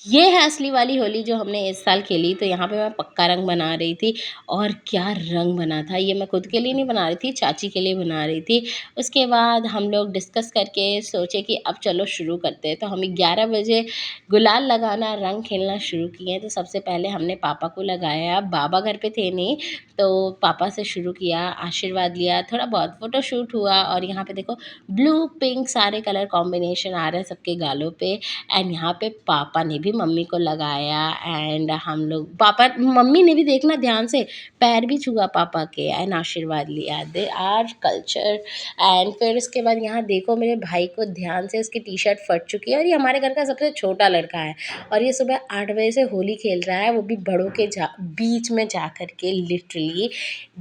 ये है असली वाली होली जो हमने इस साल खेली। तो यहाँ पे मैं पक्का रंग बना रही थी और क्या रंग बना था। ये मैं खुद के लिए नहीं बना रही थी, चाची के लिए बना रही थी। उसके बाद हम लोग डिस्कस करके सोचे कि अब चलो शुरू करते हैं। तो हम 11 बजे गुलाल लगाना, रंग खेलना शुरू किए। तो सबसे पहले हमने पापा को लगाया, बाबा घर पे थे नहीं, तो पापा से शुरू किया, आशीर्वाद लिया, थोड़ा बहुत फ़ोटोशूट हुआ। और यहाँ पे देखो ब्लू पिंक सारे कलर कॉम्बिनेशन आ रहे हैं सबके गालों पे। एंड यहाँ पे पापा ने भी मम्मी को लगाया एंड हम लोग पापा मम्मी ने भी देखना ध्यान से पैर भी छुआ पापा के एंड आशीर्वाद लिया। They our culture. एंड फिर उसके बाद यहाँ देखो मेरे भाई को ध्यान से, उसकी टी शर्ट फट चुकी है और ये हमारे घर का सबसे छोटा लड़का है और ये सुबह 8 बजे से होली खेल रहा है, वो भी बड़ों के बीच में जा कर के। लिटरली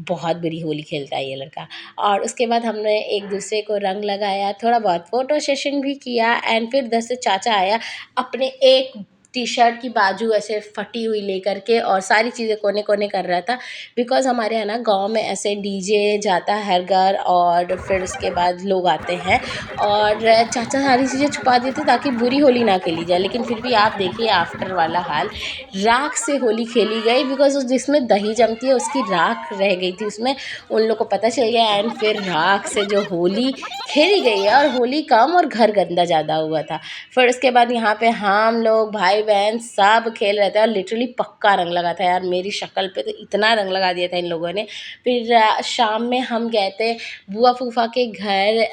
बहुत बुरी होली खेलता है ये लड़का। और उसके बाद हमने एक दूसरे को रंग लगाया, थोड़ा बहुत फ़ोटो सेशन भी किया एंड फिर 10 से चाचा आया अपने एक टी-शर्ट की बाजू ऐसे फटी हुई लेकर के और सारी चीज़ें कोने-कोने कर रहा था। बिकॉज़ हमारे यहाँ ना गाँव में ऐसे डीजे जाता है हर घर और फिर उसके बाद लोग आते हैं और चाचा सारी चीज़ें छुपा देते ताकि बुरी होली ना खेली जाए। लेकिन फिर भी आप देखिए आफ्टर वाला हाल, राख से होली खेली गई बिकॉज़ उस जिसमें दही जमती है उसकी राख रह गई थी उसमें, उन लोग को पता चल गया एंड फिर राख से जो होली खेली गई है और होली कम और घर गंदा ज़्यादा हुआ था। फिर उसके बाद यहाँ पे हम लोग भाई-बहन सब खेल रहे थे और लिटरली पक्का रंग लगा था यार, मेरी शक्ल पे तो इतना रंग लगा दिया था इन लोगों ने। फिर शाम में हम गए थे बुआ-फूफा के घर,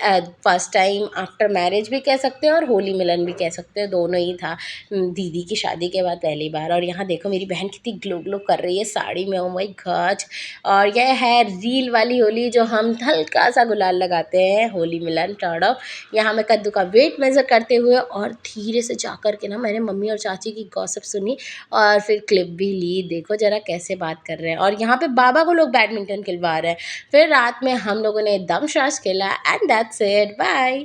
फर्स्ट टाइम आफ्टर मैरिज भी कह सकते हैं और होली मिलन भी कह सकते हैं, दोनों ही था। दीदी की शादी के बाद पहली बार। और यहाँ देखो मेरी बहन कितनी ग्लो ग्लो कर रही है साड़ी में, ओह माय गॉड। और यह है रील वाली होली जो हम हल्का सा गुलाल लगाते हैं, होली मिलन टर्न। यहाँ मैं कद्दू का वेट मेज़र करते हुए और धीरे से जा कर के ना मैंने मम्मी और चाची की गॉसिप सुनी और फिर क्लिप भी ली। देखो ज़रा कैसे बात कर रहे हैं। और यहाँ पे बाबा को लोग बैडमिंटन खिलवा रहे हैं। फिर रात में हम लोगों ने दम श्वास खेला एंड दैट्स इट, बाय।